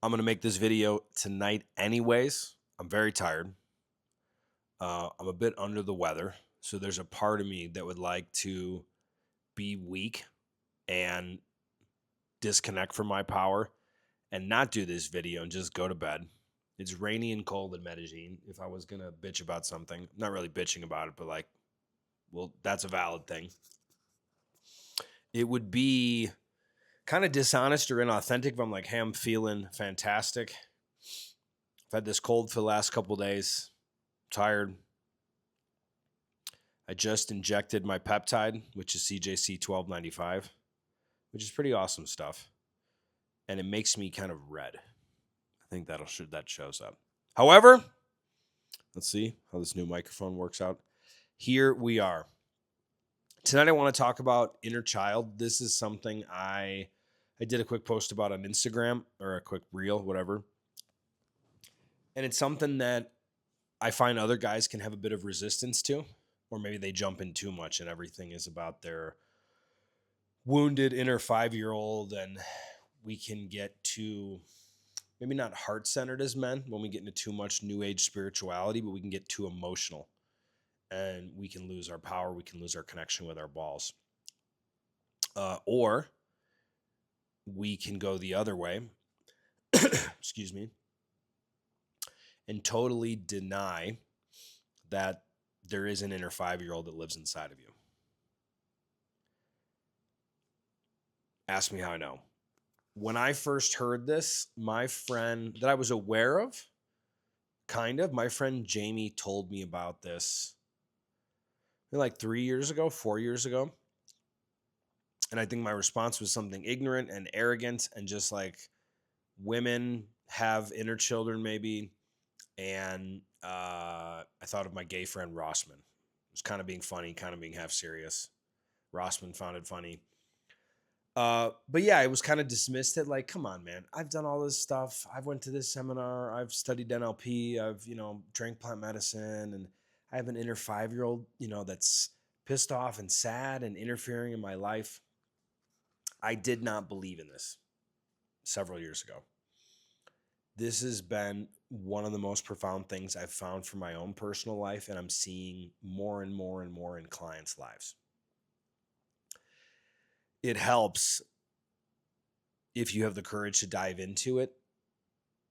I'm going to make this video tonight anyways. I'm very tired. I'm a bit under the weather. So there's a part of me that would like to be weak and disconnect from my power and not do this video and just go to bed. It's rainy and cold in Medellin. If I was going to bitch about something, I'm not really bitching about it, but well, that's a valid thing. It would be kind of dishonest or inauthentic if I'm like, hey, I'm feeling fantastic. I've had this cold for the last couple days. Tired. I just injected my peptide, which is CJC 1295, which is pretty awesome stuff. And it makes me kind of red. I think that shows up. However, let's see how this new microphone works out. Here we are. Tonight I want to talk about inner child. This is something I did a quick post about on Instagram, or a quick reel, whatever. And it's something that I find other guys can have a bit of resistance to, or maybe they jump in too much and everything is about their wounded inner 5-year-old, and we can get too, maybe not heart-centered as men when we get into too much new age spirituality, but we can get too emotional and we can lose our power. We can lose our connection with our balls. Or we can go the other way, excuse me, and totally deny that there is an inner 5-year-old that lives inside of you. Ask me how I know. When I first heard this, my friend that I was aware of, my friend Jamie told me about this like 3 years ago, 4 years ago. And I think my response was something ignorant and arrogant and just like, women have inner children maybe. And I thought of my gay friend Rossman. It was kind of being funny, kind of being half serious. Rossman found it funny. But yeah, it was kind of dismissed it like, come on, man, I've done all this stuff. I've went to this seminar. I've studied NLP. I've, drank plant medicine, and I have an inner 5-year-old, that's pissed off and sad and interfering in my life. I did not believe in this several years ago. This has been one of the most profound things I've found for my own personal life, and I'm seeing more and more and more in clients' lives. It helps if you have the courage to dive into it,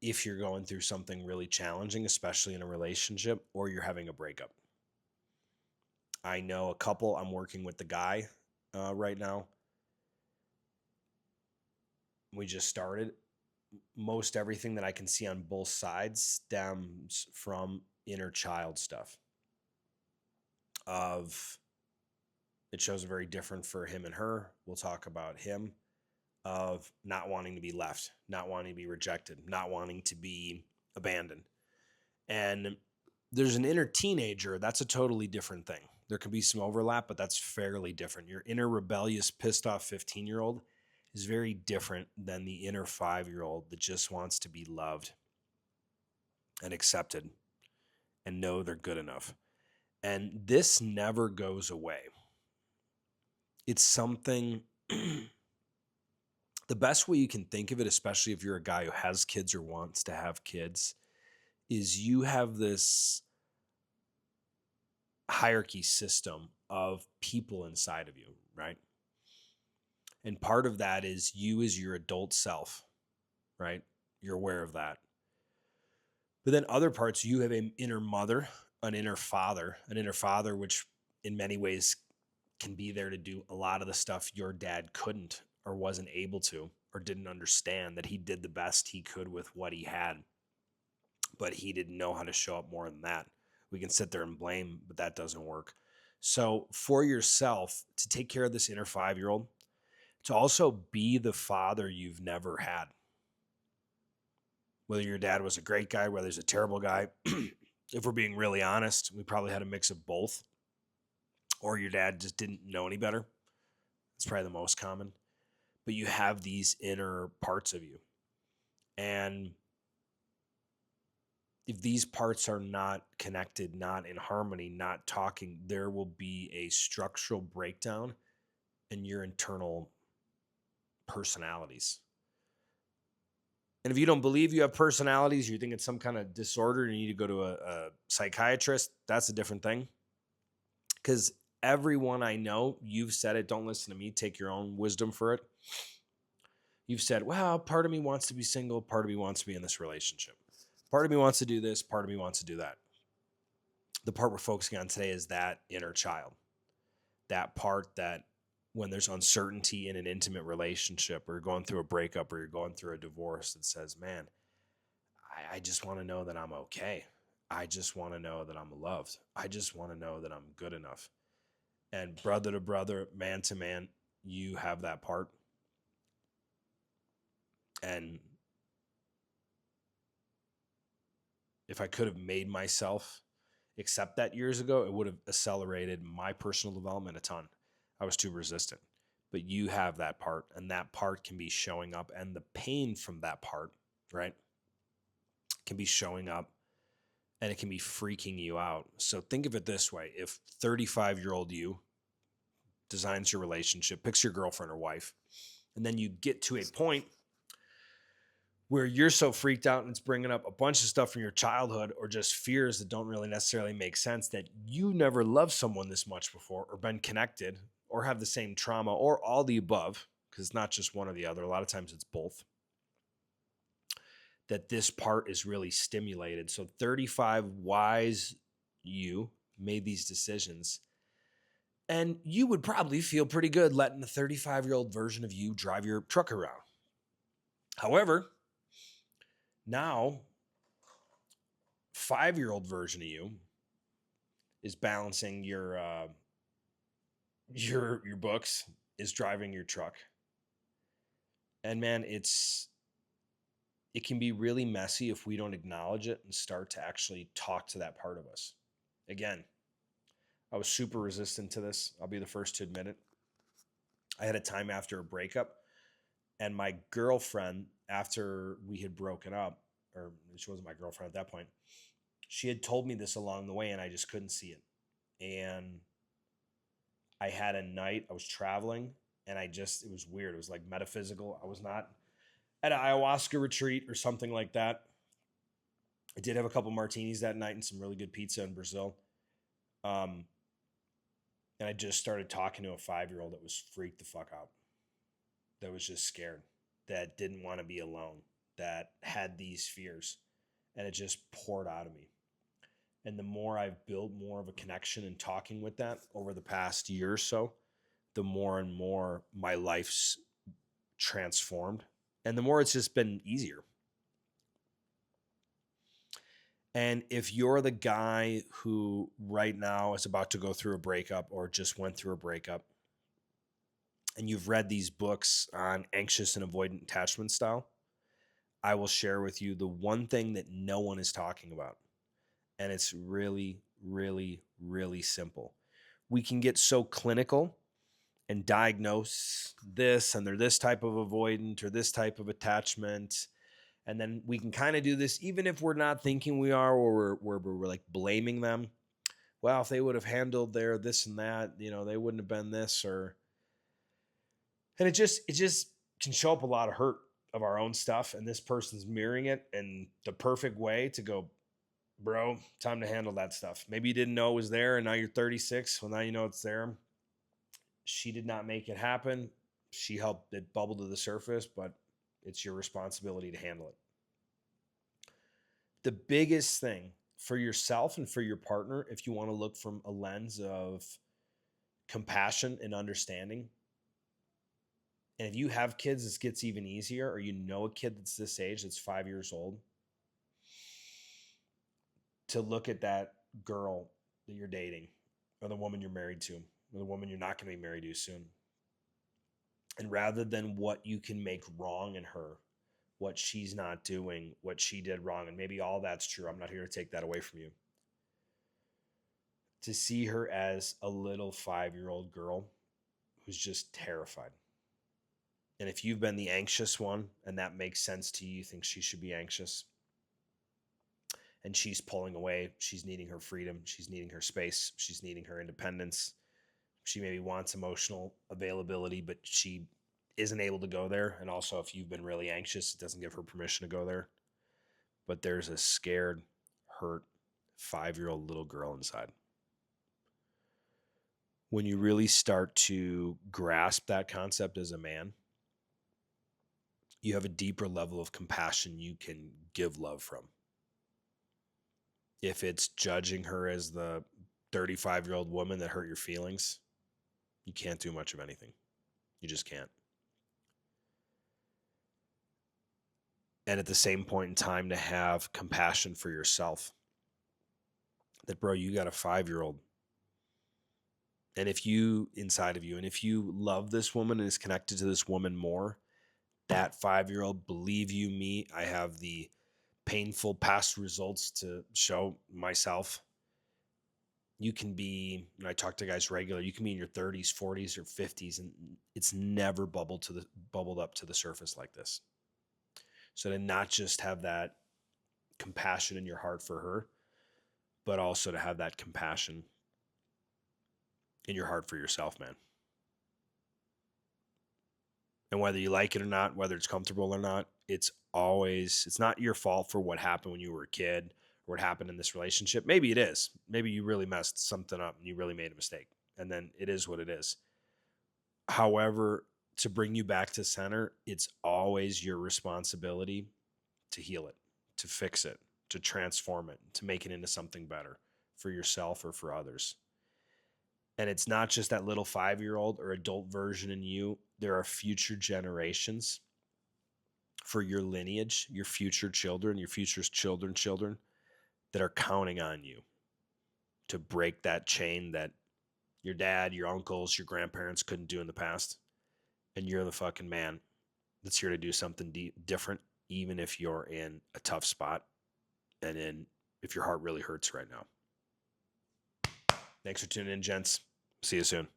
if you're going through something really challenging, especially in a relationship, or you're having a breakup. I know a couple, I'm working with the guy right now. We just started. Most everything that I can see on both sides stems from inner child stuff. It shows very different for him and her. We'll talk about him, of not wanting to be left, not wanting to be rejected, not wanting to be abandoned. And there's an inner teenager. That's a totally different thing. There can be some overlap, but that's fairly different. Your inner rebellious, pissed off 15-year-old is very different than the inner 5-year-old that just wants to be loved and accepted and know they're good enough. And this never goes away. It's something, the best way you can think of it, especially if you're a guy who has kids or wants to have kids, is you have this hierarchy system of people inside of you, right? And part of that is you as your adult self, right? You're aware of that. But then other parts, you have an inner mother, an inner father, which in many ways can be there to do a lot of the stuff your dad couldn't or wasn't able to or didn't understand, that he did the best he could with what he had, but he didn't know how to show up more than that. We can sit there and blame, but that doesn't work. So for yourself to take care of this inner 5-year-old, to also be the father you've never had. Whether your dad was a great guy, whether he's a terrible guy, if we're being really honest, we probably had a mix of both. Or your dad just didn't know any better. It's probably the most common. But you have these inner parts of you. And if these parts are not connected, not in harmony, not talking, there will be a structural breakdown in your internal personalities. And if you don't believe you have personalities, you think it's some kind of disorder and you need to go to a psychiatrist, that's a different thing. Because everyone I know, you've said it, don't listen to me, take your own wisdom for it. You've said, well, part of me wants to be single, part of me wants to be in this relationship. Part of me wants to do this, part of me wants to do that. The part we're focusing on today is that inner child. That part that when there's uncertainty in an intimate relationship, or you're going through a breakup, or you're going through a divorce, that says, man, I just want to know that I'm okay. I just want to know that I'm loved. I just want to know that I'm good enough. And brother to brother, man to man, you have that part. And if I could have made myself accept that years ago, it would have accelerated my personal development a ton. I was too resistant. But you have that part, and that part can be showing up, and the pain from that part, right, can be showing up, and it can be freaking you out. So think of it this way. If 35-year-old you designs your relationship, picks your girlfriend or wife, and then you get to a point where you're so freaked out and it's bringing up a bunch of stuff from your childhood or just fears that don't really necessarily make sense, that you never loved someone this much before or been connected or have the same trauma or all the above, because it's not just one or the other. A lot of times it's both, that this part is really stimulated. So 35 wise you made these decisions, and you would probably feel pretty good letting the 35-year-old version of you drive your truck around. However, now 5-year-old version of you is balancing your books, is driving your truck. And man, it can be really messy if we don't acknowledge it and start to actually talk to that part of us. Again, I was super resistant to this. I'll be the first to admit it. I had a time after a breakup, and my girlfriend, after we had broken up, or she wasn't my girlfriend at that point, she had told me this along the way, and I just couldn't see it. And I had a night, I was traveling, and it was weird. It was like metaphysical. I was not at an ayahuasca retreat or something like that. I did have a couple martinis that night and some really good pizza in Brazil. And I just started talking to a 5-year-old that was freaked the fuck out, that was just scared, that didn't want to be alone, that had these fears, and it just poured out of me. And the more I've built more of a connection and talking with that over the past year or so, the more and more my life's transformed, and the more it's just been easier. And if you're the guy who right now is about to go through a breakup or just went through a breakup, and you've read these books on anxious and avoidant attachment style, I will share with you the one thing that no one is talking about. And it's really, really, really simple. We can get so clinical and diagnose this, and they're this type of avoidant or this type of attachment. And then we can kind of do this even if we're not thinking we are, or we're like blaming them. Well, if they would have handled their this and that, they wouldn't have been this, and it just can show up a lot of hurt of our own stuff. And this person's mirroring it in the perfect way to go, bro, time to handle that stuff. Maybe you didn't know it was there, and now you're 36. Well, now you know it's there. She did not make it happen. She helped it bubble to the surface, but it's your responsibility to handle it. The biggest thing for yourself and for your partner, if you want to look from a lens of compassion and understanding, and if you have kids, this gets even easier, or you know a kid that's this age, that's 5 years old, to look at that girl that you're dating, or the woman you're married to, or the woman you're not going to be married to soon. And rather than what you can make wrong in her, what she's not doing, what she did wrong, and maybe all that's true, I'm not here to take that away from you, to see her as a little 5-year-old girl who's just terrified. And if you've been the anxious one, and that makes sense to you, you think she should be anxious, and she's pulling away, she's needing her freedom, she's needing her space, she's needing her independence, she maybe wants emotional availability, but she isn't able to go there. And also, if you've been really anxious, it doesn't give her permission to go there. But there's a scared, hurt 5-year-old little girl inside. When you really start to grasp that concept as a man, you have a deeper level of compassion you can give love from. If it's judging her as the 35-year-old woman that hurt your feelings, you can't do much of anything. You just can't. And at the same point in time, to have compassion for yourself. That, bro, you got a 5-year-old. And if you, inside of you, and if you love this woman and is connected to this woman more, that 5-year-old, believe you me, I have the painful past results to show myself. You can be, I talk to guys regularly, you can be in your 30s, 40s, or 50s, and it's never bubbled up to the surface like this. So to not just have that compassion in your heart for her, but also to have that compassion in your heart for yourself, man. And whether you like it or not, whether it's comfortable or not, it's not your fault for what happened when you were a kid or what happened in this relationship. Maybe it is. Maybe you really messed something up and you really made a mistake. And then it is what it is. However, to bring you back to center, it's always your responsibility to heal it, to fix it, to transform it, to make it into something better for yourself or for others. And it's not just that little 5-year-old or adult version in you. There are future generations for your lineage, your future children, your future's children that are counting on you to break that chain that your dad, your uncles, your grandparents couldn't do in the past. And you're the fucking man that's here to do something different, even if you're in a tough spot and if your heart really hurts right now. Thanks for tuning in, gents. See you soon.